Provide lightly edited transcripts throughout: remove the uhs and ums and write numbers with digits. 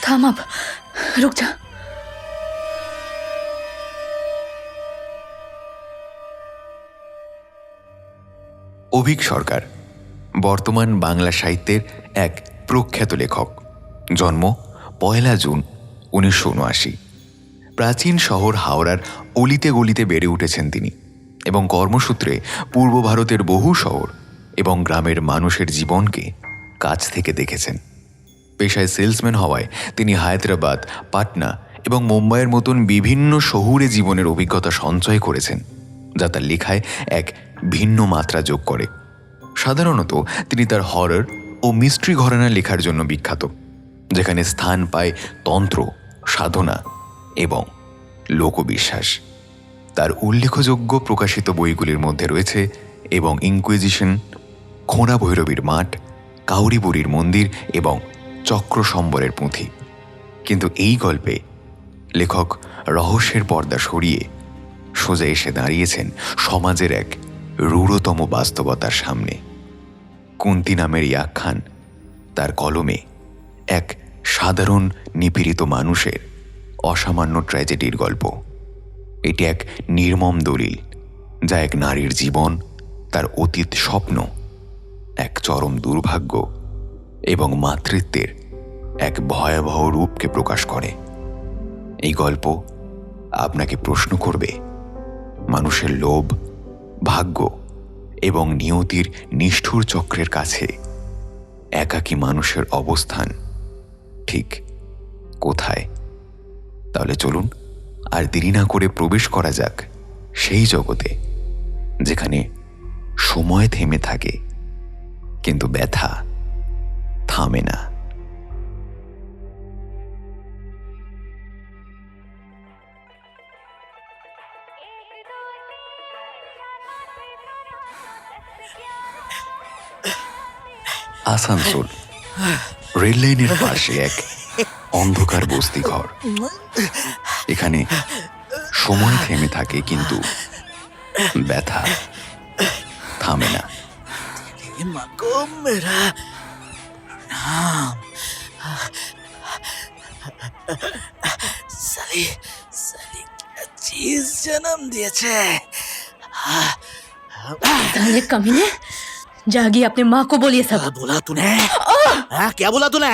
থাম আপ, রুক যা। অভীক সরকার বর্তমান বাংলা সাহিত্যের এক প্রখ্যাত লেখক। জন্ম 1 জুন 1979। প্রাচীন শহর হাওড়ার অলিতে গলিতে বেড়ে উঠেছেন তিনি এবং কর্মসূত্রে পূর্ব ভারতের বহু শহর এবং গ্রামের মানুষের জীবনকে কাছ থেকে দেখেছেন। পেশায় সেলসম্যান হওয়ায় তিনি হায়দ্রাবাদ, পাটনা এবং মুম্বাইয়ের মতন বিভিন্ন শহুরে জীবনের অভিজ্ঞতা সঞ্চয় করেছেন, যা তার লেখায় এক ভিন্ন মাত্রা যোগ করে। সাধারণত তিনি তার হরর ও মিস্ট্রি ঘরানা লেখার জন্য বিখ্যাত, যেখানে স্থান পায় তন্ত্র, সাধনা এবং লোকবিশ্বাস। তার উল্লেখযোগ্য প্রকাশিত বইগুলির মধ্যে রয়েছে এবং ইনকুইজিশন, খোঁড়া ভৈরবীর মাঠ, কাউরি বুড়ির মন্দির এবং চক্র সম্বরের পুঁথি। কিন্তু এই গল্পে লেখক রহস্যের পর্দা সরিয়ে সোজা এসে দাঁড়িয়েছেন সমাজের এক রূঢ়তম বাস্তবতার সামনে। কুন্তি নামের এই আখ্যান তার কলমে এক সাধারণ নিপীড়িত মানুষের অসামান্য ট্র্যাজেডির গল্প। এটি এক নির্মম দলিল, যা এক নারীর জীবন, তার অতীত স্বপ্ন, এক চরম দুর্ভাগ্য এবং মাতৃত্বের এক ভয়াবহ রূপকে প্রকাশ করে। এই গল্প আপনাকে প্রশ্ন করবে মানুষের লোভ, ভাগ্য এবং নিয়তির নিষ্ঠুর চক্রের কাছে একাকী মানুষের অবস্থান ঠিক কোথায়। তাহলে চলুন আর দেরি না করে প্রবেশ করা যাক সেই জগতে যেখানে সময় থেমে থাকে কিন্তু ব্যথা থামে না। আসানসোল রেললাইনের পাশে এক অন্ধকার বস্তি ঘর। এখানে সময় থেমে থাকে কিন্তু ব্যথা থামে না। जन्म दिए साले कमीने, जागी अपने माँ को बोलिए सब। बोला तूने? क्या बोला तूने?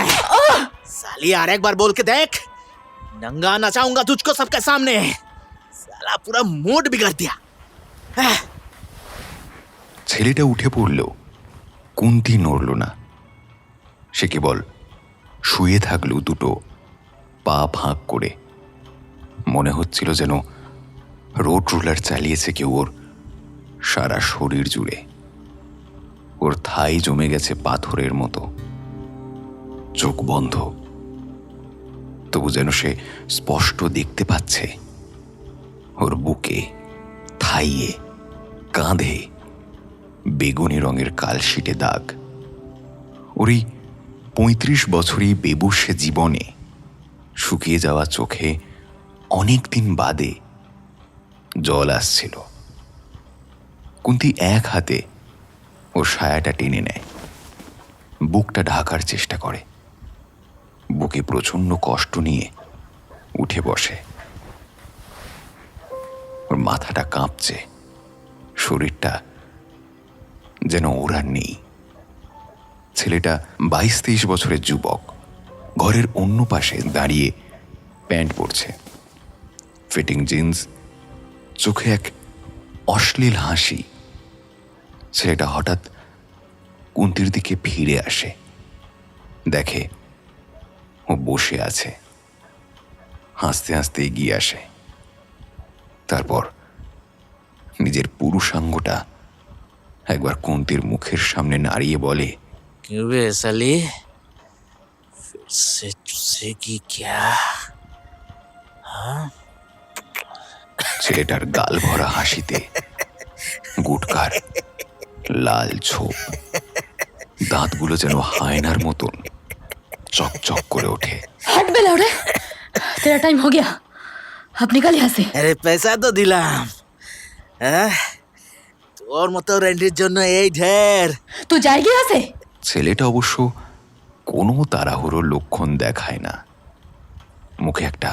साली यार एक बार बोल के देख, नंगा नचाऊंगा तुझको सबके सामने। साला पूरा मूड बिगाड़ दिया। ছেলেটা উঠে পড়ল, কুন্তি নড়ল না। সে কেবল শুয়ে থাকল দুটো পা ফাঁক করে। মনে হচ্ছিল যেন রোড রুলার চালিয়েছে কেউ ওর সারা শরীর জুড়ে। ওর থাই জমে গেছে পাথরের মতো, চোখ বন্ধ, তবু যেন সে স্পষ্ট দেখতে পাচ্ছে ওর বুকে, থাইয়ে, কাঁধে বেগুনি রঙের কালশিটে দাগ। ওর এই 35 বছরই বেবুসে জীবনে শুকিয়ে যাওয়া চোখে অনেক দিন বাদে জল আসছিল। কুন্তি এক হাতে ওর সায়াটা টেনে নেয়, বুকটা ঢাকার চেষ্টা করে। বুকে প্রচণ্ড কষ্ট নিয়ে উঠে বসে। ওর মাথাটা কাঁপছে, শরীরটা যেন ওর আর নেই। ছেলেটা 22-23 বছরের যুবক, ঘরের অন্য পাশে দাঁড়িয়ে প্যান্ট পরছে, ফিটিং জিন্স, চোখে এক অশ্লীল হাসি। ছেলেটা হঠাৎ কুন্তির দিকে ফিরে আসে, দেখে ও বসে আছে, হাসতে হাসতে এগিয়ে আসে। তারপর নিজের পুরুষাঙ্গটা একবার কুন্তির মুখের সামনে নাড়িয়ে বলে, क्यों बे साली, फिर से चूसेगी क्या? हाँ? ছেলেটার গাল ভরা হাসিতে গুটকার লাল ছোপ, দাঁতগুলো যেন হায়নার মতন চকচক করে ওঠে। हट बे लौड़े, तेरा टाइम हो गया, अब निकल यहाँ से। अरे पैसा तो दिलाम, হ্যাঁ তোর মতো রেন্ডির জন্য এই ঢের। तू जाएगी यहाँ से? ছেলেটা অবশ্য কোনো তাড়াহুড়োর লক্ষণ দেখায় না। মুখে একটা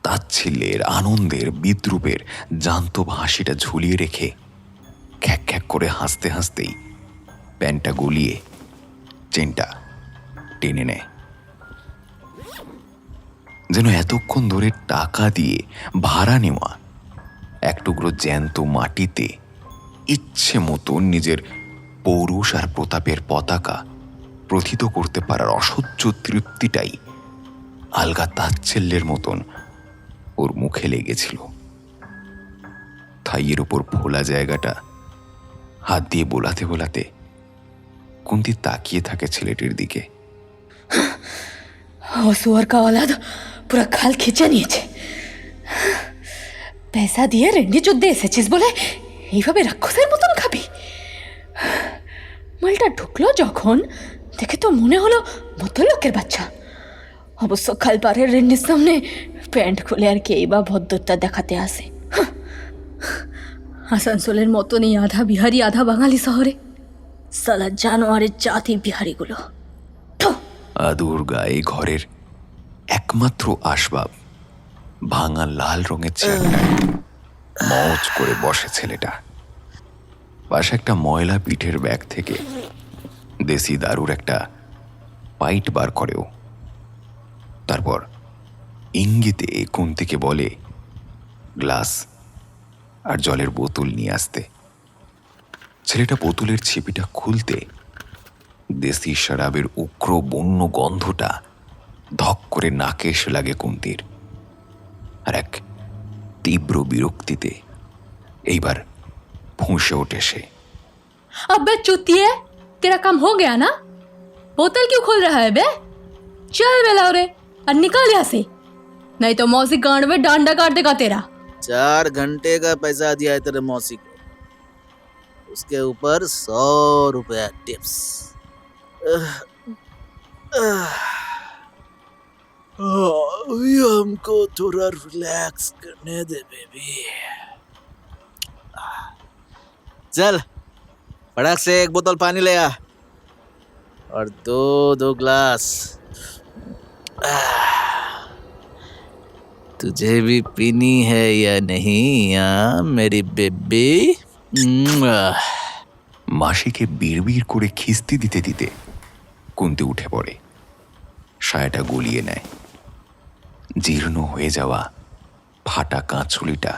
তাচ্ছিল্যের, আনন্দের, বিদ্রুপের জান্তব হাসিটা ঝুলিয়ে রেখে খ্যাক খ্যাক করে হাসতে হাসতেই প্যান্টটা গলিয়ে চেনটা টেনে নেয়। যেন এতক্ষণ ধরে টাকা দিয়ে ভাড়া নেওয়া এক টুকরো জ্যান্ত মাটিতে ইচ্ছে মতো নিজের পৌরুষ আর প্রতাপের পতাকা প্রথিত করতে পারার অসহ্য তৃপ্তিটাই আলগা তাচ্ছিল্যের মতন ওর মুখে লেগেছিল। থাইয়ের উপর ফোলা জায়গাটা হাত দিয়ে বোলাতে বোলাতে কুন্তি তাকিয়ে থাকে ছেলেটির দিকে। ও सुअर का औलाद পুরো খাল খেচে নিয়েছে। পয়সা দিয়ে রেন্ডি যুদ্ধে এসেছিস বলে এইভাবে রাক্ষসের মতন খাবি? মালটা ঢুকলো যখন দেখে তো মনে হলো ভদ্রলোকের বাচ্চা। অবশ্য খালপাড়ের রেন্ডির সামনে প্যান্ট খুলে আর কেই বা ভদ্রতা দেখাতে আসে। আসানসোলের মতনই আধা বিহারি আধা বাঙালি শহরে সালা জানোয়ারের জাতি বিহারিগুলো। আদুর গায়ে ঘরের একমাত্র আসবাব ভাঙা লাল রঙের চেয়ারটায় মজ করে বসে ছেলেটা। পাশে একটা ময়লা পিঠের ব্যাগ থেকে দেশি দারুর একটা পাইট বার করেও। তারপর ইঙ্গিতে কুন্তিকে বলে গ্লাস আর জলের বোতল নিয়ে আসতে। ছেলেটা বোতলের ছিপিটা খুলতে দেশি শরাবের উগ্র বন্য গন্ধটা ধক করে নাকে এসে লাগে কুন্তির। আর এক তীব্র বিরক্তিতে এইবার ফুঁসে ওঠে সে। अबे चुतिए, तेरा काम हो गया ना? बोतल क्यों खोल रहा है बे? चल बेला रे और निकाल यहाँ से, नहीं तो मौसी गांड में डांडा काट देगा तेरा। 4 घंटे का पैसा दिया है तेरे मौसी को, उसके ऊपर 100 रुपया टिप्स। अभी हमको थोड़ा रिलैक्स करने दे बेबी। चल फटाक से 1 बोतल पानी ले आ और 2 ग्लास। तुझे भी पीनी है या नहीं मेरी बेबी? মাসিকে বিড়বিড় করে খিস্তি দিতে দিতে কুন্তি উঠে পড়ে, সায়াটা গলিয়ে নেয়। জীর্ণ হয়ে যাওয়া ফাটা কাঁচুলিটা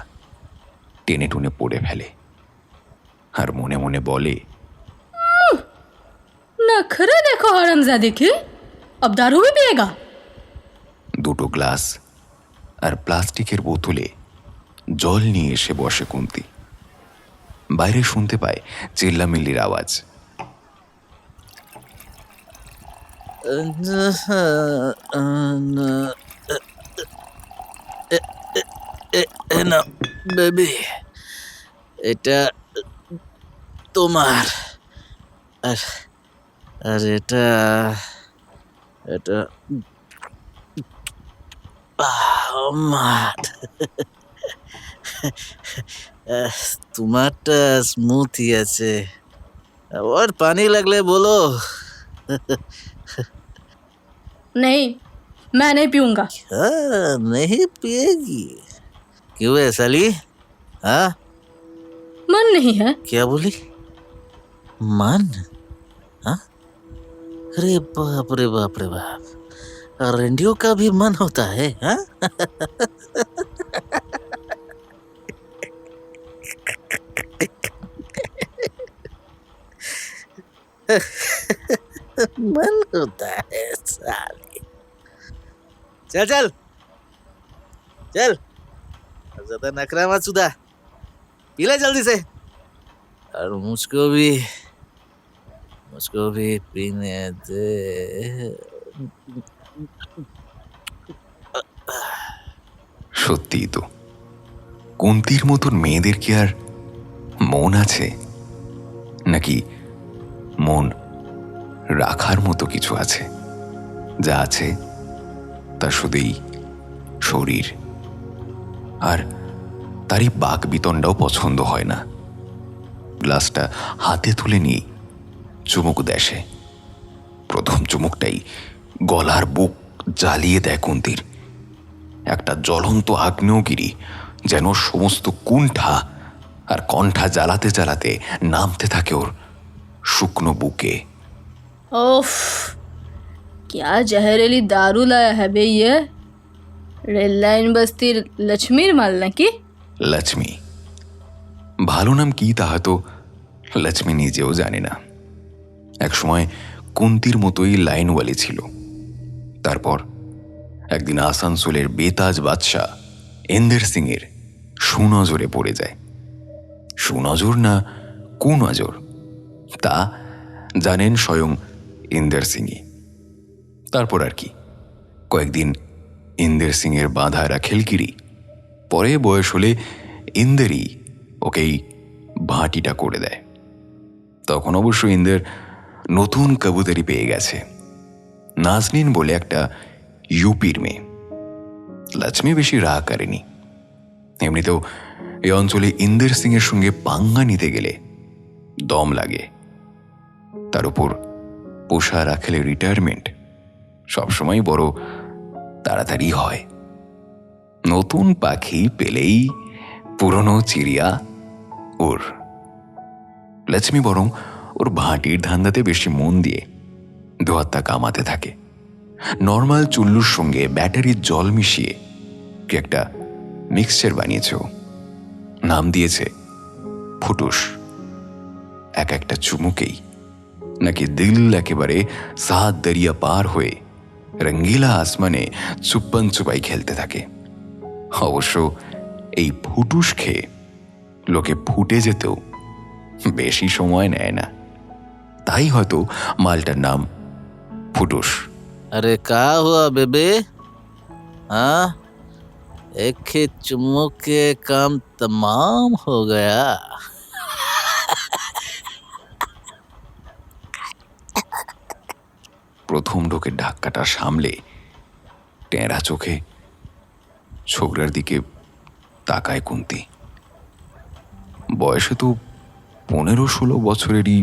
টেনে টুনে পড়ে ফেলে আর মনে মনে বলে, नखरे देखो हरामजादे के, अब दारू भी पिएगा? 2 গ্লাস আর প্লাস্টিকের বোতলে জল নিয়ে এসে বসে কুন্তি। বাইরে শুনতে পায় চিল্লামিল্লির আওয়াজ। না বেবি, এটা তোমার, আর আর এটা এটা আমার। তোমারটা স্মুথই আছে, और पानी लगले बोलो। नहीं, मैं नहीं पीऊंगा। हाँ, नहीं पिएगी? क्यों है साली? हाँ मन नहीं है। क्या बोली? मन? हाँ? अरे बाप रे बाप रे बाप, रेंडियो का भी मन होता है? हाँ? मन होता है साली। चल चल चल, अब ज्यादा नखरा मत सुधा, पी ले जल्दी से, और मुझको भी पीने दे। সত্যিই তো, কুন্তির মতন মেয়েদের কি আর মন আছে? নাকি মন রাখার মতো কিছু আছে? যা আছে তা শুধুই শরীর আর তার এই বাক বিতণ্ডাও পছন্দ হয় না। গ্লাসটা হাতে তুলে নিয়ে চুমুক দেশে। প্রথম চুমুকটাই গলার বুক জ্বালিয়ে দেয় কুন্তির। একটা জ্বলন্ত আগ্নেয়গিরি যেন সমস্ত কুণ্ঠা আর কণ্ঠা জ্বালাতে জ্বালাতে নামতে থাকে ওর শুকনো বুকে। ओफ, क्या जहरीली दारू लाया है बे ये? रेल लाइन बस्तीर लक्ष्मीर माल नाকি? লক্ষ্মী। ভালো নাম কি তাহা তো লক্ষ্মী নিজেও জানে না। একসময় কুন্তির মতোই লাইনওয়ালি ছিল। তারপর একদিন আসানসোলের বেতাজ বাদশাহ ইন্দের সিংয়ের সুনজরে পড়ে যায়। সুনজর না কুনজর তা জানেন স্বয়ং ইন্দের সিংই। তারপর আর কি, কয়েকদিন ইন্দের সিংয়ের বাঁধা রাখেলগিরি, পরে বয়স হলে ইন্দেরই ওকেই ভাটিটা করে দেয়। তখন অবশ্য ইন্দের নতুন কবুতরি পেয়ে গেছে, নাজনীন বলে একটা ইউপির মেয়ে। লক্ষ্মী বেশি রাগ করেনি। এমনিতেও এই অঞ্চলে ইন্দের সিংয়ের সঙ্গে পাঙ্গা নিতে গেলে দম লাগে। তার উপর পোষা রাখেলে রিটায়ারমেন্ট সবসময় বড় তাড়াতাড়ি হয়। নতুন পাখি পেলেই পুরনো চিড়িয়া ওর। লক্ষ্মী বরং ওর ভাটির ধান্দাতে বেশি মন দিয়ে দোয়াত্তা কামাতে থাকে। নর্মাল চুল্লুর সঙ্গে ব্যাটারির জল মিশিয়ে কি একটা মিক্সচার বানিয়েছে ও, নাম দিয়েছে ফুটুস। এক একটা চুমুকেই নাকি দিল একেবারে 7 দরিয়া পার হয়ে রঙ্গিলা আসমানে চুপ্পন চুপাই খেলতে থাকে। অবশ্য এই ফুটুস খেয়ে লোকে ফুটে যেতেও বেশি সময় নেয় না, তাই হয়তো মালটার নাম ফুটুস। अरे क्या हुआ बेबे? हाँ, एक ही चुम्मुक के काम तमाम हो गया। প্রথম ঢোকে ধাক্কাটা সামলে টেঁড়া চোখে ছোকরার দিকে তাকায় কুন্তি। বয়সে তো 15-16 বছরেরই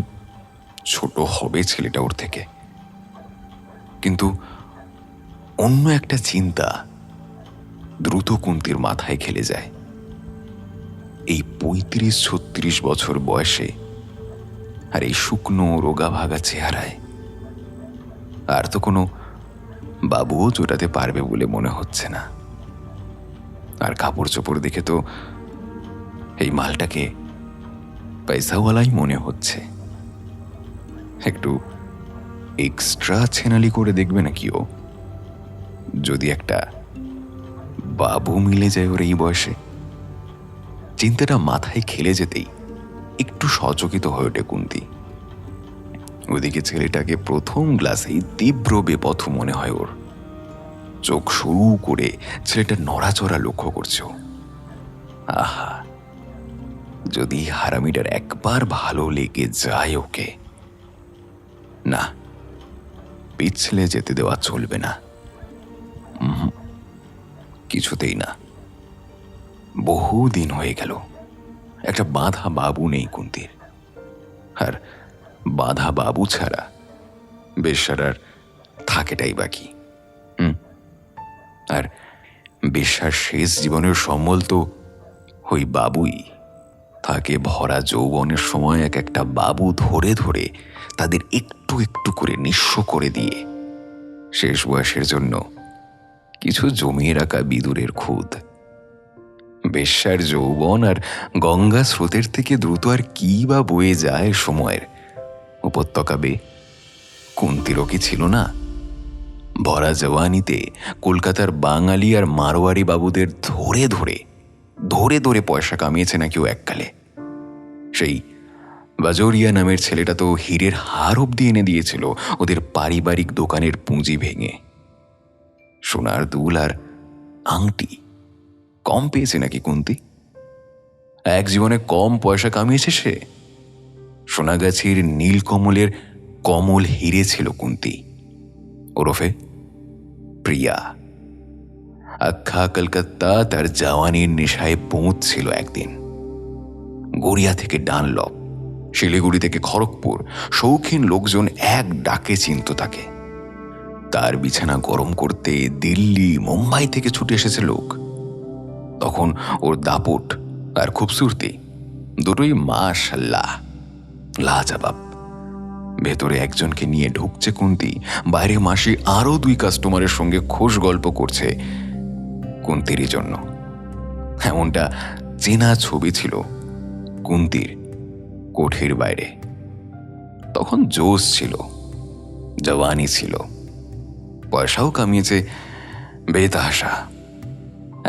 ছোট হবে ছেলেটা ওর থেকে, কিন্তু অন্য একটা চিন্তা দ্রুত কুন্তির মাথায় খেলে যায়। এই 35-36 বছর বয়সে আর এই শুকনো রোগা ভাগা চেহারায় আর তো কোনো বাবুও জোটাতে পারবে বলে মনে হচ্ছে না। আর কাপড় চোপড় দেখে তো এই মালটাকে পয়সাওয়ালাই মনে হচ্ছে। একটু এক্সট্রা ছেনালি করে দেখবে নাকি ও, যদি একটা বাবু মিলে যায় ওর এই বয়সে। চিন্তাটা মাথায় খেলে যেতেই একটু সচকিত হয়ে ওঠে কুন্তি। ওদিকে ছেলেটাকে প্রথম গ্লাসেই তীব্র বেপথ মনে হয় ওর। চোখ শুরু করে ছেলেটা নড়াচড়া লক্ষ্য করছে। আহা, যদি হারামিটার একবার ভালো লেগে যায় ওকে, না পিছলে যেতে দেওয়া চলবে না। কিছুতেই না। বহুদিন হয়ে গেল একটা বাঁধা বাবু নেই কুন্তির। আর বাঁধা বাবু ছাড়া বেশ্যার থাকেটাই বাকি। আর বেশ্যার শেষ জীবনের সম্বল তো ওই বাবুই। থাকে ভরা যৌবনের সময় এক একটা বাবু ধরে ধরে তাদের একটু একটু করে নিঃস্ব করে দিয়ে শেষ বয়সের জন্য কিছু জমিয়ে রাখা বিদুরের খুদ। বেশ্যার যৌবন আর গঙ্গা স্রোতের থেকে দ্রুত আর কি বা বয়ে যায় সময়ের উপত্যকা বে। কুন্তিরও কি ছিল না? ভরা জওয়ানিতে কলকাতার বাঙালি আর মারোয়ারি বাবুদের ধরে ধরে ধরে ধরে পয়সা কামিয়েছে নাকি ও এককালে। সেই বাজোরিয়া নামের ছেলেটা তো হীরের হার অব্দি এনে দিয়েছিল ওদের পারিবারিক দোকানের পুঁজি ভেঙে। সোনার দুল আর আংটি কম পেয়েছে নাকি কুন্তি? এক জীবনে কম পয়সা কামিয়েছে সে। সোনাগাছির নীলকমলের কমল হিরে ছিল কুন্তি, ওরফে প্রিয়া। আখ্যা কলকাতা তার জওয়ানির নেশায় পৌঁছছিল একদিন। গড়িয়া থেকে ডানলপ, শিলিগুড়ি থেকে খড়গপুর, শৌখিন লোকজন এক ডাকে চিনত তাকে। তার বিছানা গরম করতে দিল্লি, মুম্বাই থেকে ছুটে এসেছে লোক। তখন ওর দাপট আর খুবসুরতি দুটোই মাশাল্লাহ লাজবাব। ভেতরে একজনকে নিয়ে ঢুকছে কুন্তি, বাইরে মাসি আরো 2 কাস্টমারের সঙ্গে খোশ গল্প করছে কুন্তিরই জন্য। এমনটা চেনা ছবি ছিল কুন্তির কোঠির বাইরে। তখন জোশ ছিল, জওয়ানি ছিল, পয়সাও কামিয়েছে বেতাহাসা।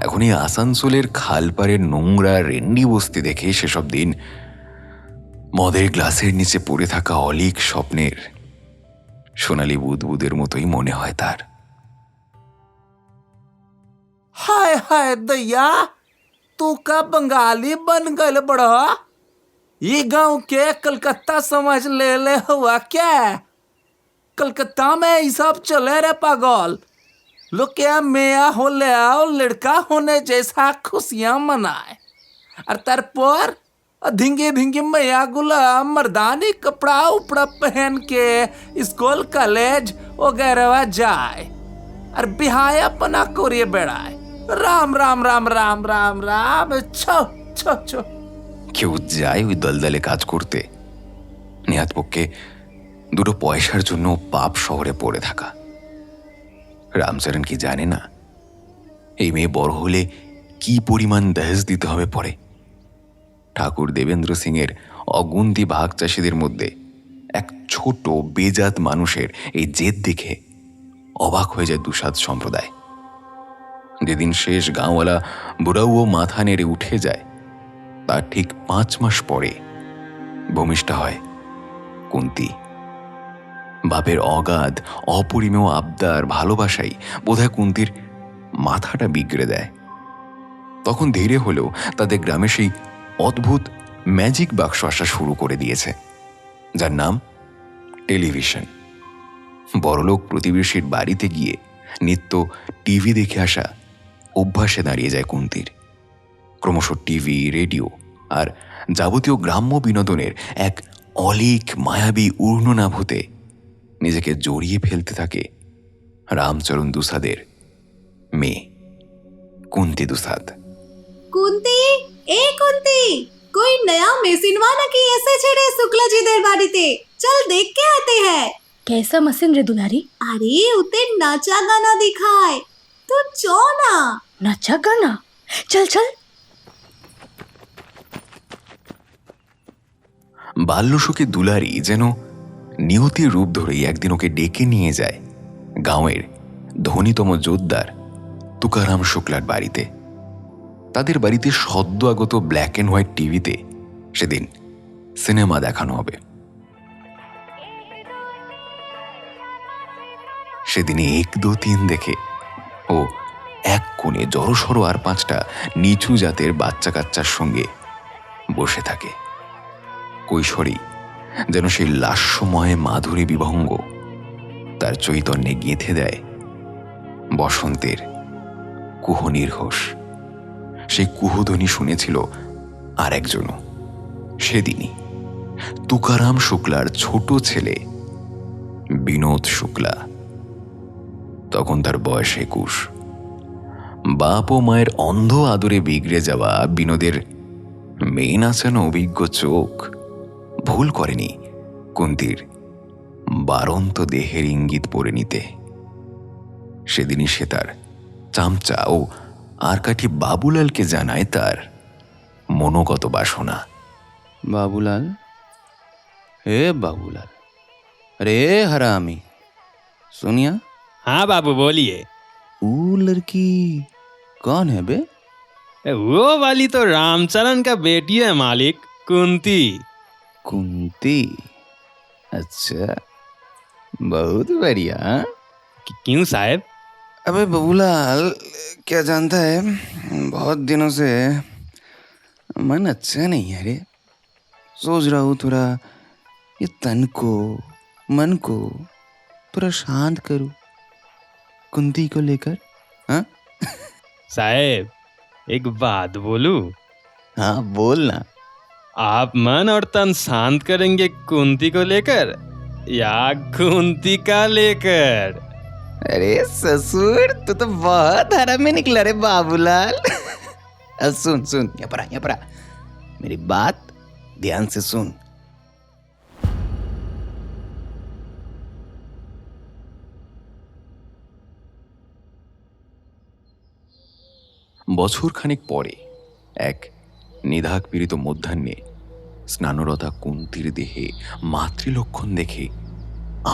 এখনই আসানসোলের খালপাড়ের নোংরা রেন্ডি বস্তি দেখে সেসব দিন মদের গ্লাসের নিচে পড়ে থাকা অলিক স্বপ্নের সোনালি বুদবুদের মতোই মনে হয় তার। हाय हाय दैया, तू का बंगाली बन गल बड़ा? ये गांव के कलकत्ता समझ ले हुआ क्या? कलकत्ता में ये सब चले रे पागल। लोग क्या मिया हो ले आओ लड़का होने जैसा खुशियां मनाए, और तर पर धिंगे धिंगे मैया गुलाम मर्दानी कपड़ा उपड़ा पहन के स्कूल कॉलेज वगैरह जाए और बिहाया पना कोरिए बेड़ाए। রাম রাম রাম রাম রাম রাম ছো ছো ছো। কেউ যায় ওই দলদলে কাজ করতে, নেহাত পক্ষে 2 পয়সার জন্য পাপ শহরে পড়ে থাকা। রামচরণ কি জানে না এই মেয়ে বড় হলে কি পরিমাণ দহেজ দিতে হবে পরে? ঠাকুর দেবেন্দ্র সিং এর অগুন্তি ভাগ চাষিদের মধ্যে এক ছোট বেজাত মানুষের এই জেদ দেখে অবাক হয়ে যায় দুসাদ সম্প্রদায়। যেদিন শেষ গাঁওয়ালা বুড়াও মাথা নেড়ে উঠে যায়, তার ঠিক 5 মাস পরে ভূমিষ্ঠ হয় কুন্তি। বাপের অগাধ অপরিমেয় আবদার ভালোবাসাই বোধহয় কুন্তির মাথাটা বিগড়ে দেয়। তখন ধীরে হলেও তাদের গ্রামে সেই অদ্ভুত ম্যাজিক বাক্স আসা শুরু করে দিয়েছে, যার নাম টেলিভিশন। বড়লোক প্রতিবেশীর বাড়িতে গিয়ে নিত্য টিভি দেখে আসা অভ্যাসে দাঁড়িয়ে যায় কুন্তির। ক্রমশ টিভি, রেডিও আর যাবতীয় গ্রাম্য বিনোদনের এক অলিক মায়াবী ঊর্ণনাভূতে নিজেকে জড়িয়ে ফেলতে থাকে রামচরণ দুসাদের মেয়ে কুন্তি দুসাদ। কুন্তি, এ কুন্তি, कोई नया मेसिनवा नाকি এসেছে রে শুক্লাজিদের বাড়িতে। চল দেখকে আতে হ্যায়। कैसा मशीन रे दुलारी? আরে উতে নাচা গানা দিখায়, তো চ না। नाचा गाना? चल चल। বাল্যসখী দুলারি যেন নিয়তির রূপ ধরেই একদিন ওকে ডেকে নিয়ে যায় গাঁয়ের ধনীতম জোদ্দার তুকারাম শুক্লার বাড়িতে। তাদের বাড়িতে সদ্য আগত ব্ল্যাক অ্যান্ড হোয়াইট টিভিতে সেদিন সিনেমা দেখানো হবে। সেদিনে 1, 2, 3 দেখে ও এক কোণে জড়সড় আর 5টা নিচু জাতের বাচ্চা কাচ্চার সঙ্গে বসে থাকে। কৈশোরী যেন সেই লাস্যময় মাধুরী বিভঙ্গ তার চৈতন্যে গেঁথে দেয় বসন্তের কুহনির্ঘোষ। সেই কুহধ্বনি শুনেছিল আর একজনও, সেদিনই তুকারাম শুক্লার ছোট ছেলে বিনোদ শুক্লা। তখন তার বয়স 21। বাপ ও মায়ের অন্ধ আদরে বিগড়ে যাওয়া বিনোদের মেয়ে নাচানো অভিজ্ঞ চোখ ভুল করেনি কুন্তির বারন্ত দেহের ইঙ্গিত পড়ে নিতে। সেদিনই সে তার চামচা ও আর কাঠি বাবুলালকে জানায় তার মনোগত বাসনা। बाबूलाल, हे बाबूलाल, अरे हरामी, सुनिया। हाँ बाबू बोलिए। वो लड़की कौन है बे? वो वाली तो रामचरण का बेटी है मालिक, कुंती। कुंती? अच्छा, बहुत बढ़िया। हाँ? क्यों साहब? अबे बाबूलाल, क्या जानता है, बहुत दिनों से मन अच्छा नहीं है रे। सोच रहा हूँ थोड़ा ये तन को मन को थोड़ा शांत करूँ कुंती को लेकर। हाँ साहेब, एक बात बोलूं? हाँ बोल ना। आप मन और तन शांत करेंगे कुंती को लेकर या कुंती का लेकर? अरे ससुर, तू तो बहुत हरामी में निकला रे बाबूलाल। सुन सुन, यहाँ पर आ। मेरी बात ध्यान से सुन। বছর খানেক পরে এক নিধাক পীড়িত মধ্যাহ্নে স্নানরতা কুন্তির দেহে মাতৃলক্ষণ দেখে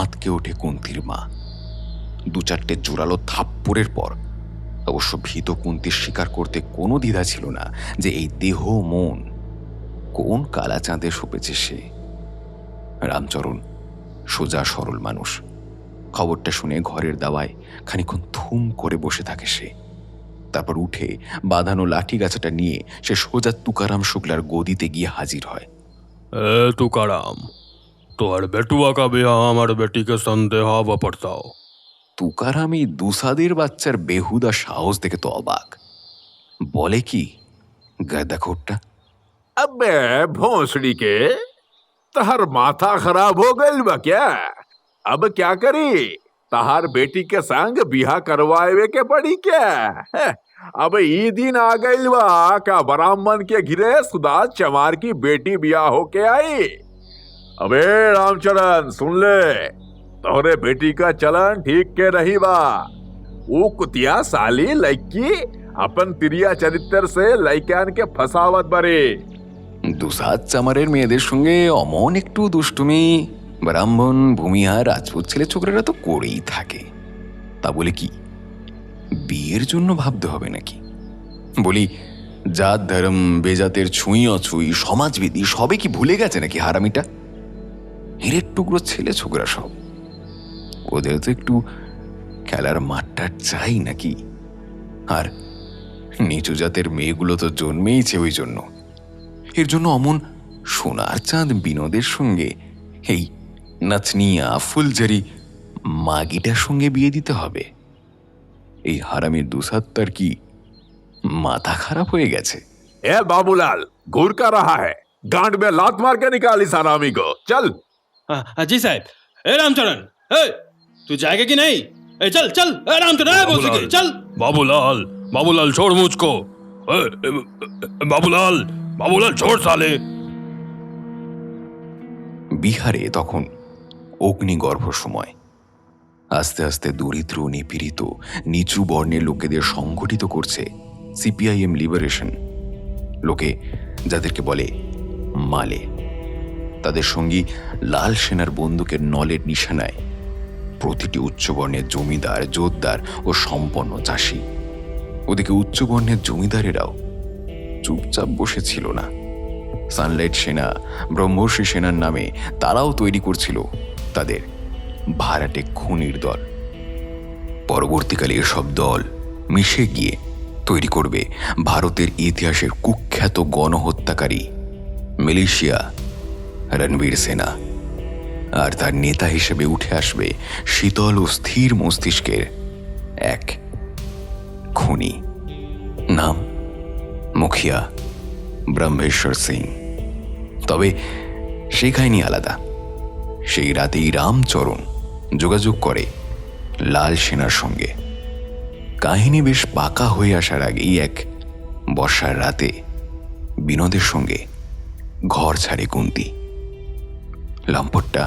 আঁতকে ওঠে কুন্তির মা। দু চারটে জোরালো থাপ্পড়ের পর অবশ্য ভীত কুন্তির স্বীকার করতে কোনো দ্বিধা ছিল না যে এই দেহ মন কোন কালা চাঁদে সপেছে সে। রামচরণ সোজা সরল মানুষ। খবরটা শুনে ঘরের দাওয়ায় খানিকক্ষণ থুম করে বসে থাকে সে। তারপর উঠে বাঁধানো লাঠি গাছাটা নিয়ে সে সোজা তুকারাম শুক্লার গদিতে গিয়ে হাজির হয়। ए तुकाराम, तोहर बेटुआ का ब्याह हमार बेटी के संदेह पड़ता। তুকারাম এই দুসাদের বাচ্চার বেহুদা সাহস দেখে তো অবাক। বলে কি গাদাখোরটা, अबे भोंसड़ी के तहर माथा खराब हो गइल बा क्या? अब क्या करी? तहार बेटी के संग बिहा करवाए के पड़ी क्या? अब ई दिन आ गइल बा का ब्राह्मण के घिरे सुधा चमार की बेटी बिया होके आई। अबे रामचरण सुन ले, तोहरे बेटी का चलन ठीक के रही बा। वो कुतिया साली लड़की अपन तिरिया चरित्र से लड़कान के फसावत बरे। দুসাদ চামারের মেয়েদের সঙ্গে অমন একটু দুষ্টুমি ব্রাহ্মণ ভূমিহার রাজপুত ছেলে ছোকরারা তো করেই থাকে। তা বলে কি বিয়ের জন্য ভাবতে হবে নাকি? বলি জাত ধর্ম বেজাতের ছুঁই অছুঁই সমাজবিধি সবে কি ভুলে গেছে নাকি হারামিটা? হিরের টুকরো ছেলে ছোকরা সব। ওদের তো একটু খেলার মাঠটা চাই নাকি? আর নিচু জাতের মেয়েগুলো তো জন্মেইছে ওই জন্য। এর জন্য অমন সোনার চাঁদ বিনোদের সঙ্গে এই নাচনিয়া ফুলঝারি মাগিটার সঙ্গে বিয়ে দিতে হবে? এই হারামির দুসাত্তার কি মাথা খারাপ হয়ে গেছে? ए बाबूलाल, घूर का रहा है, गांड में लात मार के निकाली सारामी को। चल। जी साहब। ए रामचरण, ए तू जाएगा कि नहीं? ए चल चल, ए रामचरण, ए बोल के चल। बाबूलाल, बाबूलाल छोड़ मुझको। बाबूलाल, बाबूलाल छोड़ साले। বিহারে তখন অগ্নিগর্ভ সময়। আস্তে আস্তে দরিদ্র নিপীড়িত নিচু বর্ণের লোকেদের সংগঠিত করছে সিপিআইএম লিবারেশন। লোকে যাদেরকে বলে মালে, তাদের সঙ্গী লাল সেনার বন্দুকের নলের নিশানায় প্রতিটি উচ্চবর্ণের জমিদার, জোতদার ও সম্পন্ন চাষি। ওদিকে উচ্চবর্ণের জমিদারেরাও চুপচাপ বসেছিল না। সানলাইট সেনা, ব্রহ্মর্ষি সেনার নামে তারাও তৈরি করছিল তাদের ভাড়াটে খুনির দল। পরবর্তীকালে এসব দল মিশে গিয়ে তৈরি করবে ভারতের ইতিহাসের কুখ্যাত গণহত্যাকারী মিলিশিয়া রণবীর সেনা। আর তার নেতা হিসেবে উঠে আসবে শীতল ও স্থির মস্তিষ্কের এক খুনি, নাম মুখিয়া ব্রহ্মেশ্বর সিং। তবে সেই কাহিনী আলাদা। সেই রাতেই রামচরণ যোগাযোগ করে লাল সেনার সঙ্গে। কাহিনী বেশ পাকা হয়ে আসার আগেই এক বর্ষার রাতে বিনোদের সঙ্গে ঘর ছাড়ে কুন্তি। লম্পটটা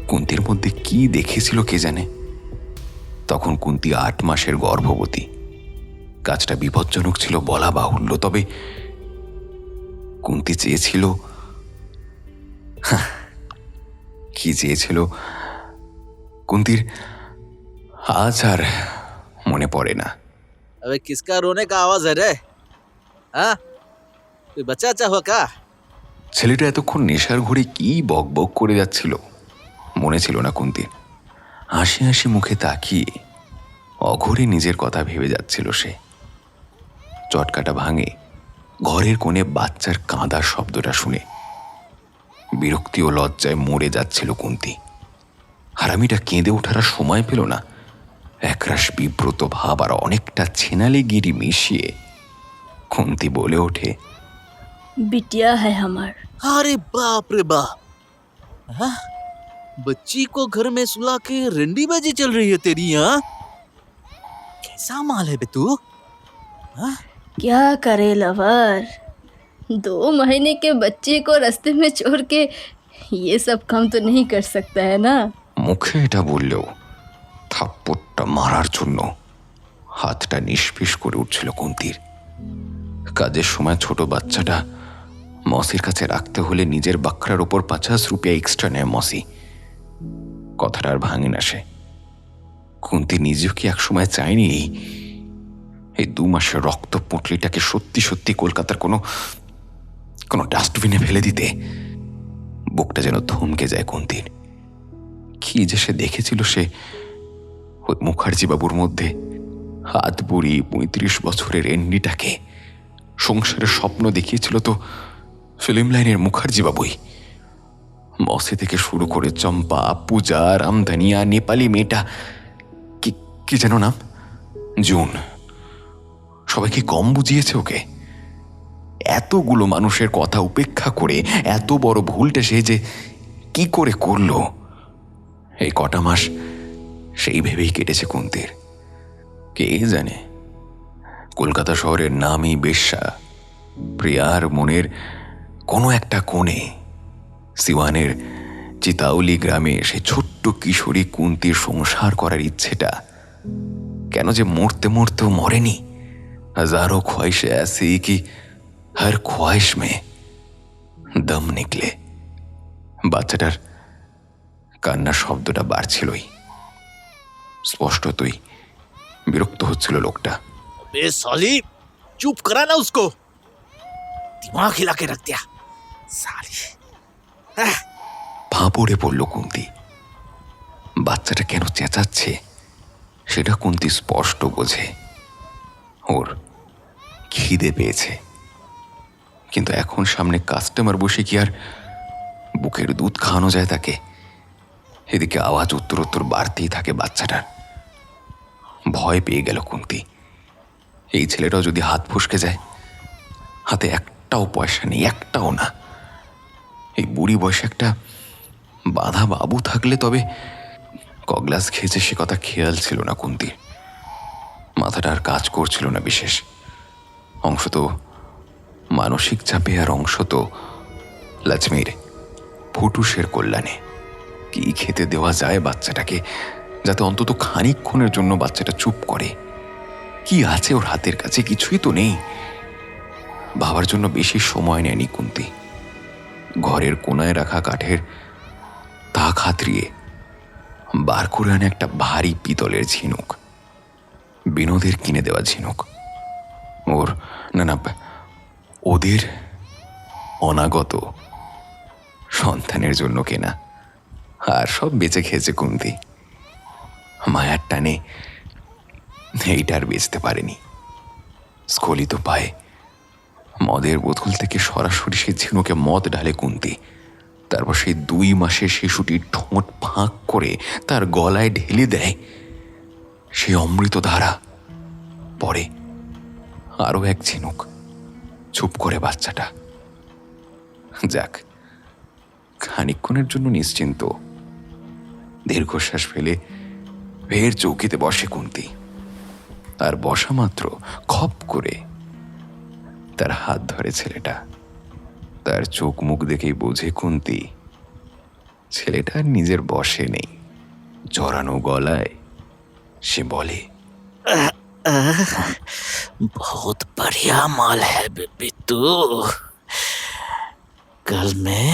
কুন্তির মধ্যে কি দেখেছিল কে জানে। তখন কুন্তি 8 মাসের গর্ভবতী। কাজটা বিপজ্জনক ছিল বলা বাহুল্য, তবে কুন্তি চেয়েছিল, কি চেয়েছিল কুন্তির আজ আর মনে পড়ে না। अबे किसका रोने का आवाज है रे? हाँ, कोई बच्चा अच्छा हुआ का? ছেলেটা এতক্ষণ নেশার ঘরে কি বক বক করে যাচ্ছিল মনে ছিল না কুন্তির। হাসি হাসি মুখে তাকিয়ে অঘরে নিজের কথা ভেবে যাচ্ছিল সে। চটকাটা ভাঙে ঘরের কোণে বাচ্চার কাঁদার শব্দটা শুনে। বিরক্তি ও লজ্জায় মরে যাচ্ছিল কুন্তি। হারামিটা কেঁদে ওঠার সময় পেল না। একরাশ বিব্রত ভাব আর অনেকটা ছেনালিগিরি মিশিয়ে কুন্তি বলে ওঠে, बिटिया है हमार। अरे बाप रे बाप, हाँ? बच्ची को घर में सुला के रंडीबाजी चल रही है तेरी, हाँ? कैसा माल है बे तू? हाँ? क्या करे लवर, 2 महीने के बच्चे को रास्ते में छोड़ के ये सब काम तो नहीं कर सकता है ना। মুখে এটা বললেও থাপ্পড়টা মারার জন্য হাতটা নিষ্পিস করে উঠছিল কুন্তির। কাজের সময় ছোট বাচ্চাটা মসির কাছে রাখতে হলে নিজের বাকরার ওপর 50 রুপিয়া এক্সট্রা নেয় মসি। কথাটা আর ভাঙে না সে। কুন্তি নিজেও কি একসময় চায়নি এই 2 মাসের রক্ত পুঁটলিটাকে সত্যি সত্যি কলকাতার কোনো ডাস্টবিনে ফেলে দিতে? বুকটা যেন থমকে যায় কুন্তির। কি যে সে দেখেছিল সে ওই মুখার্জি বাবুর মধ্যে, হাত বুড়ি 35 বছরের এন্ডিটাকে সংসারের স্বপ্ন দেখিয়েছিল তো ফিল্ম লাইনের মুখার্জি বাবুই। মসি থেকে শুরু করে চম্পা, পূজা, রামধানিয়া, নেপালি মেয়েটা কি যেন নাম, জুন, সবাইকে কম বুঝিয়েছে ওকে? এতগুলো মানুষের কথা উপেক্ষা করে এত বড় ভুলটা সে যে কি করে করলো, এই কটা মাস সেই ভেবেই কেটেছে কুন্তির। কে জানে, কলকাতা শহরের নামই বেশ্যা প্রিয়ার মনের কোনো একটা কোণে সিওয়ানের চিতাউলি গ্রামে সে ছোট্ট কিশোরী কুন্তির সংসার করার ইচ্ছেটা কেন যে মরতে মরতেও মরেনি। হাজারো ख्वाहिशें ऐसी कि हर ख्वाहिश में दम निकले। বাচ্চাটার কান্নার শব্দটা বাড়ছিলই, স্পষ্টতই বিরক্ত হচ্ছিল লোকটা। बे साली, चुप करा ना उसको, दिमाग हिला के रख दिया साली। ফাঁপড়ে পড়ল কুন্তি। বাচ্চাটা কেন চেঁচাচ্ছে সেটা কুন্তি স্পষ্ট বোঝে। ওর খিদে পেয়েছে, কিন্তু এখন সামনে কাস্টমার বসে কি আর বুকের দুধ খাওয়ানো যায় তাকে? এদিকে আওয়াজ উত্তরোত্তর বাড়তেই থাকে বাচ্চাটার। ভয় পেয়ে গেল কুন্তি। এই ছেলেটাও যদি হাত ফসকে যায়, হাতে একটাও পয়সা নেই, একটাও না। এই বুড়ি বয়সে একটা বাঁধা বাবু থাকলে তবে কগ্লাস খেয়েছে সে কথা খেয়াল ছিল না কুন্তির। মাথাটা আর কাজ করছিল না বিশেষ, অংশ তো মানসিক চাপে আর অংশ তো লক্ষ্মীর ফুটুসের কল্যাণে। কি খেতে দেওয়া যায় বাচ্চাটাকে যাতে অন্তত খানিকক্ষণের জন্য বাচ্চাটা চুপ করে? কি আছে ওর হাতের কাছে? কিছুই তো নেই। ভাবার জন্য বেশি সময় নেয়নি কুন্তি। ঘরের কোনায় রাখা কাঠের তাক হাতড়িয়ে বার করে আনে একটা ভারী পিতলের ঝিনুক, বিনোদের কিনে দেওয়া ঝিনুক। ওর না ওদের অনাগত সন্তানের জন্য কেনা। আর সব বেঁচে খেয়েছে কুন্তি। মায়ার টানে এইটার বেচতে পারেনি। স্খলিত পায়ে মদের বোতল থেকে সরাসরি সে ঝিনুকে মদ ঢালে কুন্তি। তারপর সেই 2 মাসের শিশুটির ঠোঁট ফাঁক করে তার গলায় ঢেলে দেয় সেই অমৃত ধারা। পরে আরো এক ঝিনুক। চুপ করে বাচ্চাটা। যাক, খানিকক্ষণের জন্য নিশ্চিন্ত। দীর্ঘশ্বাস ফেলে ফের চৌকিতে বসে কুন্তি। আর বসা মাত্র খপ করে তার হাত ধরে ছেলেটা। তার চোখ মুখ দেখেই বোঝে কুন্তি ছেলেটা নিজের বশে নেই। জড়ানো গলায় সে বলে, बहुत बढ़िया माल है बेबी तू, कल मैं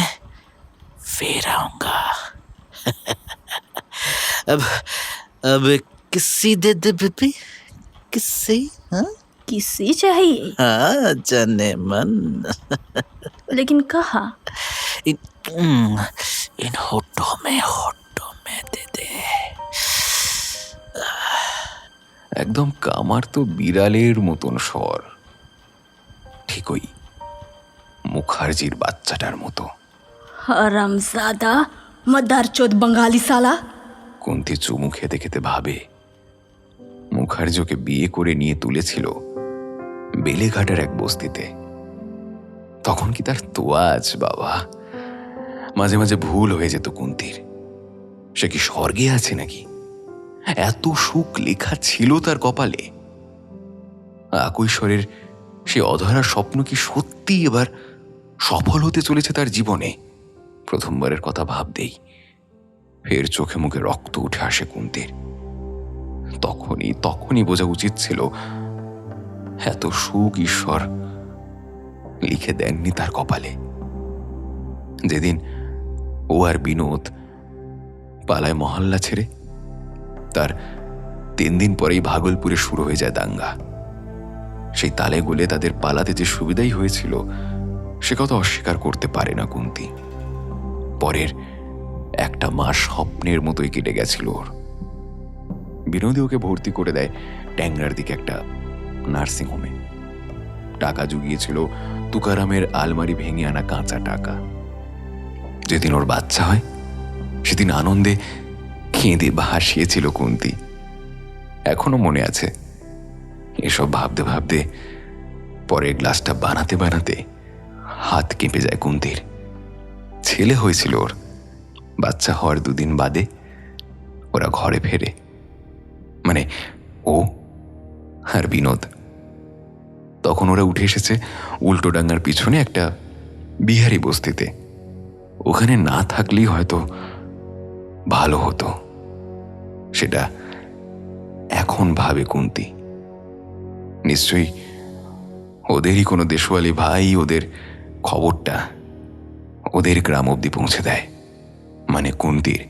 फिर आऊंगा। अब किसी दे दे बेबी, किसी? हाँ किसी चाहिए, हाँ, जाने मन। लेकिन कहाँ? इन होठों में दे दे। একদম কামার তো বিড়ালের মতন স্বর, ঠিকই মুখার্জির বাচ্চাটার মতো। हरामजादा, मदारचोद बंगाली साला। কুন্তি চুমু খেতে খেতে ভাবে মুখার্জিকে বিয়ে করে নিয়ে তুলেছিল বেলেঘাটার এক বস্তিতে। তখন কি তার তোয়াজ বাবা! মাঝে মাঝে ভুল হয়ে যেত কুন্তির। সে কি স্বর্গে আছে নাকি? এত সুখ লেখা ছিল তার কপালে। কৈশোরের সে অধরা স্বপ্ন কি সত্যি এবার সফল হতে চলেছে তার জীবনে? প্রথমবারের কথা ভাবতেই ফের চোখে মুখে রক্ত উঠে আসে কুন্তির। তখনই বোঝা উচিত ছিল এত সুখ ঈশ্বর লিখে দেননি তার কপালে। যেদিন ও আর বিনোদ পালায় মহল্লা ছেড়ে, তার 3 দিন পরেই ভাগলপুরে শুরু হয়ে যায় দাঙ্গা। সেই তালে গোলে তাদের পালাতে যে সুবিধাই হয়েছিল সে কথা অস্বীকার করতে পারে না কুন্তি। পরের 1 মাস স্বপ্নের মতোই কেটে গেছিল ওর। বিনোদী ওকে ভর্তি করে দেয় ট্যাংরার দিকে একটা নার্সিংহোমে। টাকা জুগিয়েছিল তুকারামের আলমারি ভেঙে আনা কাঁচা টাকা। যেদিন ওর বাচ্চা হয় সেদিন আনন্দে কেঁদে ভাসিয়েছিল কুন্তি। এখনো মনে আছে। এসব ভাবতে ভাবতে পরের গ্লাসটা বানাতে বানাতে হাত কেঁপে যায় কুন্তির। ছেলে হয়েছিল ওর। বাচ্চা হওয়ার 2 দিন বাদে ওরা ঘরে ফেরে, মানে ও আর বিনোদ। তখন ওরা উঠে এসেছে উল্টোডাঙ্গার পিছনে একটা বিহারি বস্তিতে। ওখানে না থাকলেই হয়তো ভালো হতো, সেটা এখন ভাবে কুন্তি। নিশ্চয়ই ওদেরই কোনো দেশওয়ালি ভাই ওদের খবরটা ওদের গ্রাম অবধি পৌঁছে দেয়, মানে কুন্তির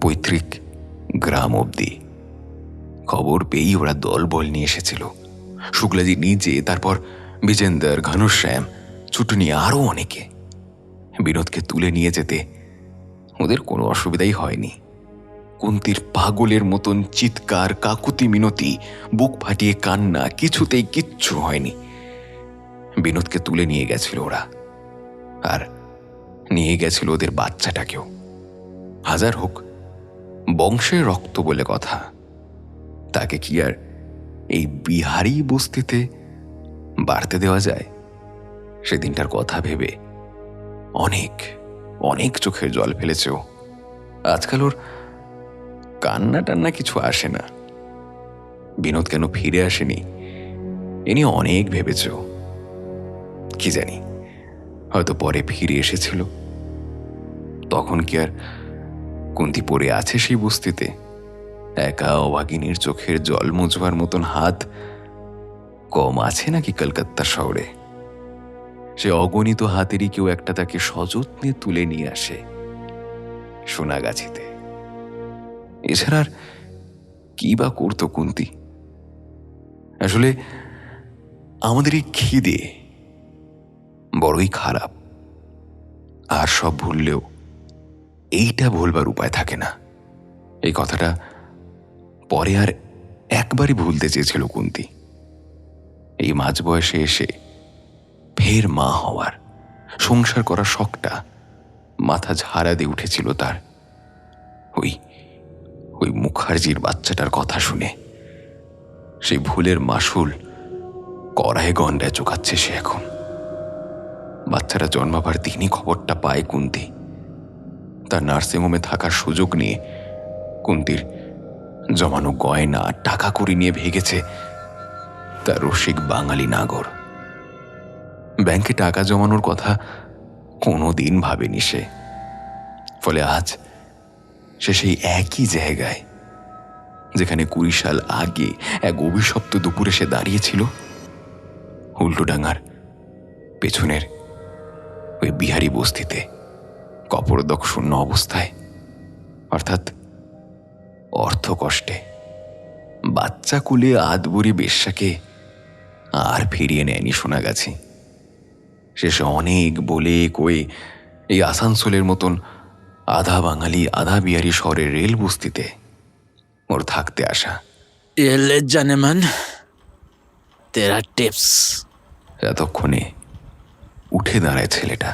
পৈতৃক গ্রাম অবধি। খবর পেয়েই ওরা দলবল নিয়ে এসেছিল। শুক্লাজি নিজে, তারপর বিজেন্দর, ঘনশ্যাম, ছুটনি, আরও অনেকে। বিনোদকে তুলে নিয়ে যেতে ওদের কোনো অসুবিধাই হয়নি। কুন্তির পাগলের মতন চিৎকার, কাকুতি মিনতি, বুক ফাটিয়ে কান্না, কিছুতেই কিচ্ছু হয়নি। বিনোদকে তুলে নিয়ে গেছিল ওরা, আর নিয়ে গেছিল ওদের বাচ্চাটাকেও। হাজার হোক বংশের রক্ত বলে কথা, তাকে কি আর এই বিহারি বস্তিতে বাড়তে দেওয়া যায়? সেদিনটার কথা ভেবে অনেক অনেক চোখের জল ফেলেছে ও। আজকাল ওর কান্না টান্না কিছু আসে না। বিনোদ কেন ফিরে আসেনি এ নিয়ে অনেক ভেবেছে ও। কি জানি, হয়তো পরে ফিরে এসেছিল। তখন কি আর কুন্তি পড়ে আছে সেই বস্তিতে? একা অভাগিনীর চোখের জল মুছবার মতন হাত কম আছে নাকি কলকাতা শহরে? সে অগণিত হাতেরই কেউ একটা তাকে সযত্নে তুলে নিয়ে আসে সোনাগাছিতে। এছাড়া আর কি বা করতো কুন্তি? আসলে আমাদের এই খিদে বড়ই খারাপ। আর সব ভুললেও এইটা ভুলবার উপায় থাকে না। এই কথাটা পরে আর একবারই ভুলতে চেয়েছিল কুন্তি। এই মাঝ বয়সে এসে ফের মা হওয়ার, সংসার করার শখটা মাথা ঝাড়া দিয়ে উঠেছিল তার। ওই মুখার্জির বাচ্চাটার কথা শুনে সেই ভুলের মাসুল কড়ায় গন্ডায় চোকাচ্ছে সে এখন। বাচ্চাটা জন্মাবার দিনই খবরটা পায় কুন্তি। তার নার্সিংহোমে থাকার সুযোগ নিয়ে কুন্তির জমানো গয়না, টাকা কড়ি নিয়ে ভেগেছে তার রসিক বাঙালি নাগর। ব্যাংকে টাকা জমানোর কথা কোনোদিন ভাবেনি সে। ফলে আজ সে সেই একই জায়গায় যেখানে 20 সাল আগে এক অভিশপ্ত দুপুরে সে দাঁড়িয়েছিল, উল্টোডাঙ্গার পেছনের ওই বিহারি বস্তিতে, কপরদক শূন্য অবস্থায়, অর্থাৎ অর্থকষ্টে। বাচ্চা কুলে আদবরি বেশ্যাকে আর ফিরিয়ে নেয়নি সোনাগাছি। শেষে অনেক বলে কয়ে এই আসানসোলের মতন আধা বাঙালি আধা বিহারি শহরের রেল বস্তিতে ওর থাকতে আসা। ये ले जाने मन तेरा टिप्स। এতক্ষণে উঠে দাঁড়ায় ছেলেটা।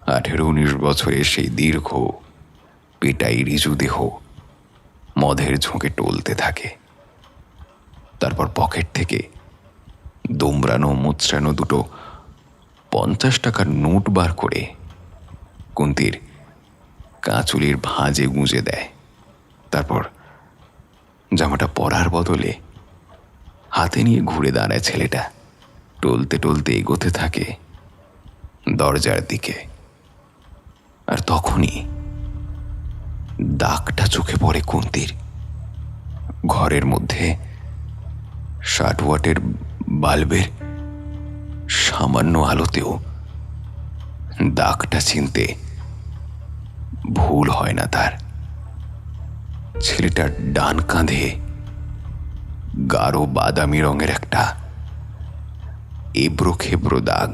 18-19 বছরের সেই দীর্ঘ পেটাই রিজু দেহ মদের ঝোঁকে টলতে থাকে। তারপর পকেট থেকে দুমড়ানো মুচড়ানো দুটো 50 টাকার নোট বার করে কুন্তির কাঁচুলির ভাঁজে গুঁজে দেয়। তারপর জামাটা পরার বদলে হাতে নিয়ে ঘুরে দাঁড়ায় ছেলেটা। টলতে টলতে এগোতে থাকে দরজার দিকে। আর তখনই দাগটা চোখে পড়ে কুন্তির। ঘরের মধ্যে 60 ওয়াটের বাল্বের সামান্য আলোতেও দাগটা চিনতে ভুল হয় না তার। ছেলেটার ডান কাঁধে গাঢ় বাদামি রঙের একটা এবড়ো খেবড়ো দাগ,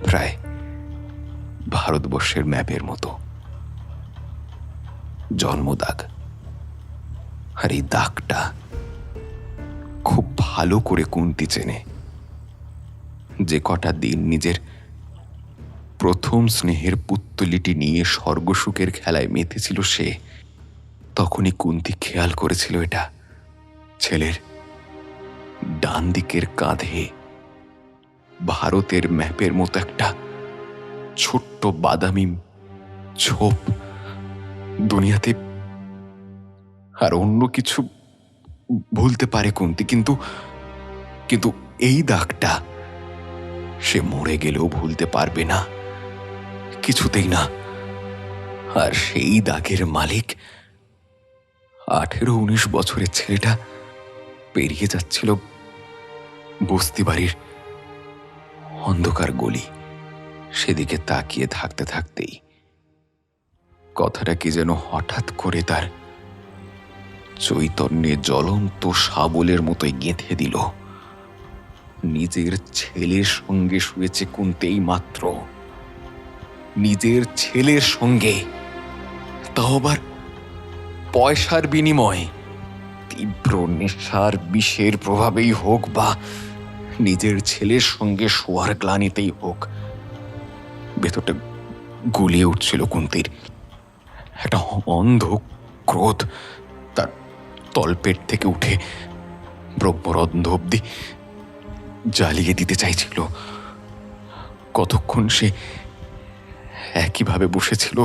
প্রায় ভারতবর্ষের ম্যাপের মতো। জন্মদাগ। আর এই দাগটা খুব ভালো করে কুন্তি চেনে। যে কটা দিন নিজের প্রথম স্নেহের পুত্তলিটি নিয়ে স্বর্গসুখের খেলায় মেতেছিল সে, তখনই কুন্তি খেয়াল করেছিল এটা ছেলের ডান দিকের কাঁধে ভারতের ম্যাপের মতো একটা ছোট্ট বাদামি ছোপ। দুনিয়াতে আর অন্য কিছু ভুলতে পারে কুন্তি, কিন্তু কিন্তু এই দাগটা সে মরে গেলেও ভুলতে পারবে না, কিছুতেই না। আর সেই দাগের মালিক 18-19 বছরের ছেলেটা পেরিয়ে যাচ্ছিল বস্তি বাড়ির অন্ধকার গলি। সেদিকে তাকিয়ে থাকতে থাকতেই কথাটা কি যেন হঠাৎ করে তার চৈতন্যে জ্বলন্ত শাবলের মতোই গেঁথে দিল। নিজের ছেলের সঙ্গে শুয়েছে কুন্তেই মাত্র, নিজের ছেলের সঙ্গে, তাও আবার পয়সার বিনিময়ে। তীব্র নেশার বিষের প্রভাবেই হোক বা নিজের ছেলের সঙ্গে শোয়ার গ্লানিতেই হোক, ভেতরটা গুলিয়ে উঠছিল কুন্তির। একটা অন্ধ ক্রোধ তার তলপেট থেকে উঠে ব্রহ্মরন্ধ্র অব্দি জ্বালিয়ে দিতে চাইছিল। কতক্ষণ সে একইভাবে বসেছিল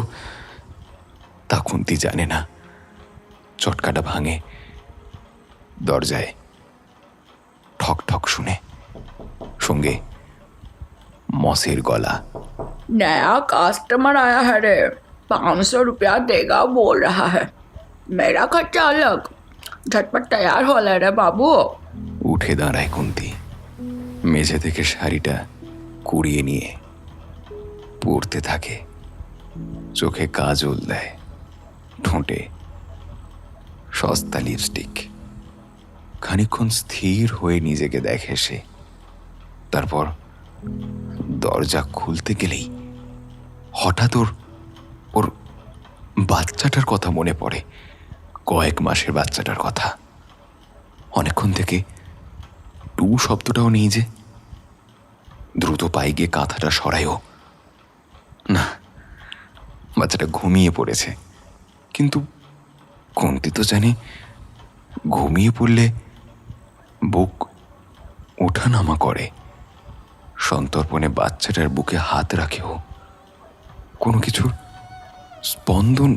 তা কুন্তি জানে না। চটকাটা ভাঙে। দরজায় ঠক ঠক শুনে, সঙ্গে মসের গলা। नया कस्टमर आया है रे, 500 रुपया देगा बोल रहा है। मेरा खर्चा अलग। झटपट तैयार हो ले रे बाबू। উঠে দাঁড়ায় কুন্তি। মেঝে থেকে শাড়িটা কুড়িয়ে নিয়ে পরতে থাকে। চোখে কাজল দেয়, ঠোঁটে সস্তা লিপস্টিক। খানিকক্ষণ স্থির হয়ে নিজেকে দেখে সে। তারপর দরজা খুলতে গেলেই হঠাৎ ওর বাচ্চাটার কথা মনে পড়ে। কয়েক মাসের বাচ্চাটার কথা। অনেকক্ষণ থেকে টু শব্দটাও নেই যে। দ্রুত পায়ে গিয়ে কাঁথাটা সরায়ও না, বাচ্চাটা ঘুমিয়ে পড়েছে। কিন্তু কুন্তি তো জানে ঘুমিয়ে পড়লে বুক ওঠানামা করে। সন্তর্পণে বাচ্চাটার বুকে হাত রাখেও কোনো কিছুর স্পন্দন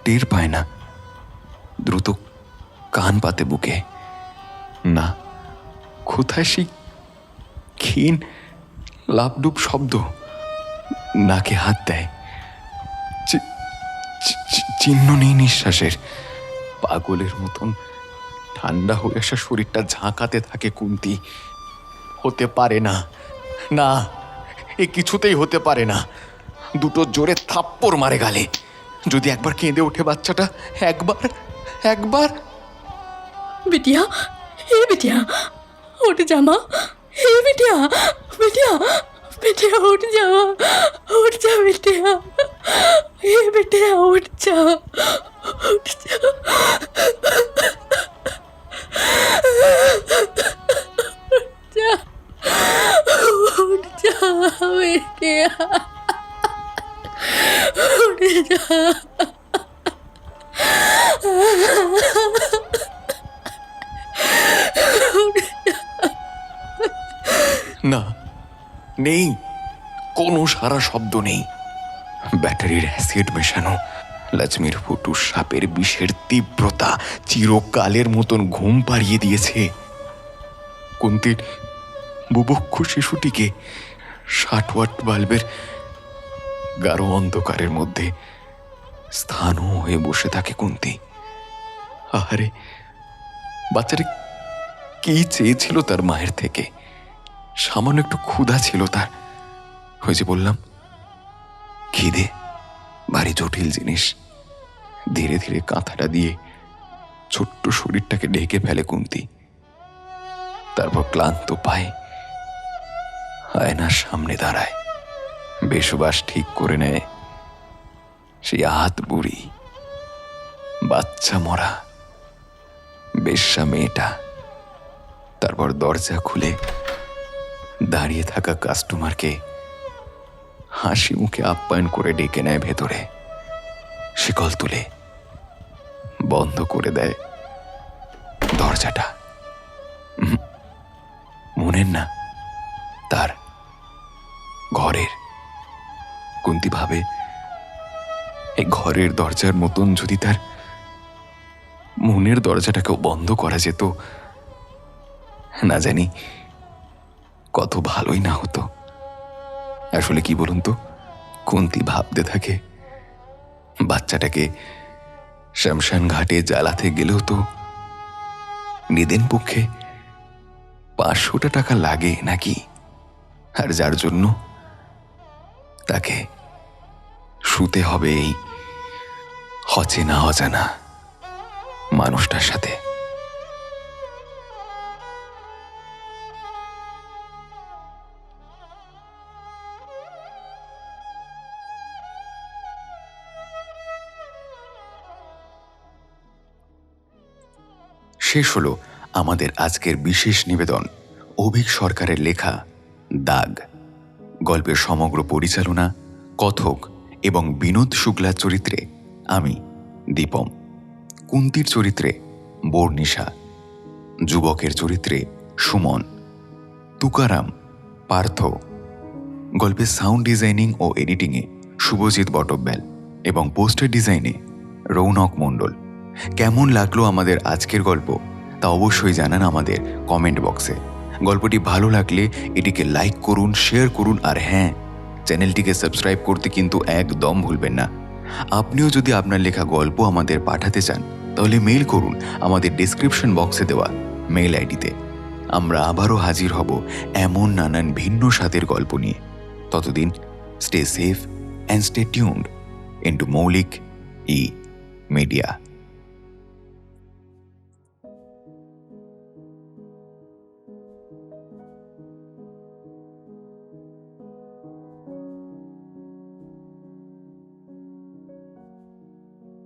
টের পায় না। দ্রুত কান পাতে বুকে। না, কোথায় সেই ক্ষীণ লাপডুপ শব্দ। নাকে হাত দেয়, চিহ্ন নেই নিঃশ্বাসের। পাগলের মতন ঠান্ডা হয়ে আসা শরীরটা ঝাঁকাতে থাকে কুন্তি। হতে পারে না, না, এ কিছুতেই হতে পারে না। দুটো জোরে থাপ্পড় মারে গালে। যদি একবার কেঁদে ওঠে বাচ্চাটা, একবার। बिटिया, हे बिटिया, उठ जा माँ। हे बिटिया, बिटिया, बिटिया उठ जा, उठ जा बिटिया। हे बिटिया उठ जा, उठ जा। उठ जा बिटिया, उठ जा। না, নেই, কোনো সারা শব্দ নেই। ব্যাটারির অ্যাসিড মেশানো লক্ষ্মীর ফুটু সাপের বিষের তীব্রতা চিরকালের মতন ঘুম পাড়িয়ে দিয়েছে কুন্তির বুভুক্ষ শিশুটিকে। 60 ওয়াট বাল্বের গাঢ় অন্ধকারের মধ্যে স্থানু হয়ে বসে থাকে কুন্তি। আহারে, বাচ্চাটা কি চেয়েছিল তার মায়ের থেকে? সামান্য একটু ক্ষুধা ছিল তার। ওই যে বললাম, খিদে ভারী জটিল জিনিস। ধীরে ধীরে কাঁথাটা দিয়ে ছোট্ট শরীরটাকে ঢেকে ফেলে কুন্তি। তারপর ক্লান্ত পায়ে আয়নার সামনে দাঁড়ায়, বেশবাস ঠিক করে নেয়। সেই হাত বুড়ি বাচ্চা মরা বেশ্যা মেয়েটা। তারপর দরজা খুলে দাঁড়িয়ে থাকা কাস্টমারকে হাসি মুখে আপ্যায়ন করে ডেকে নেয় ভেতরে। শিকল তুলে বন্ধ করে দেয় দরজাটা। মনের না, তার ঘরের। কুন্তি ভাবে, এই ঘরের দরজার মতন যদি তার মনের দরজাটাকেও বন্ধ করা যেত, না জানি কত ভালোই না হতো। আসলে কি বলুন তো, কুন্তি ভাবতে থাকে, বাচ্চাটাকে শ্মশান ঘাটে জ্বালাতে গেলেও তো নিদেন পক্ষে 500 টাকা লাগে নাকি? আর যার জন্য তাকে শুতে হবে এই অচেনা অজানা মানুষটার সাথে। শেষ হলো আমাদের আজকের বিশেষ নিবেদন, অভীক সরকারের লেখা দাগ। গল্পের সমগ্র পরিচালনা, কথক এবং বিনোদ শুক্লার চরিত্রে আমি দীপম, কুন্তির চরিত্রে বর্ণিশা, যুবকের চরিত্রে সুমন, তুকারাম, পার্থ। গল্পের সাউন্ড ডিজাইনিং ও এডিটিংয়ে শুভজিৎ বটব্যাল এবং পোস্টার ডিজাইনে রৌনক মণ্ডল। কেমন লাগলো আমাদের আজকের গল্প তা অবশ্যই জানান আমাদের কমেন্ট বক্সে। গল্পটি ভালো লাগলে এটিকে লাইক করুন, শেয়ার করুন, আর হ্যাঁ, চ্যানেলটিকে সাবস্ক্রাইব করতে কিন্তু একদম ভুলবেন না। আপনিও যদি আপনার লেখা গল্প আমাদের পাঠাতে চান তাহলে মেইল করুন আমাদের ডেসক্রিপশন বক্সে দেওয়া মেইল আইডিতে। আমরা আবারও হাজির হব এমন নানান ভিন্ন স্বাদের গল্প নিয়ে। ততদিন stay safe and stay tuned into মৌলিক ই মিডিয়া।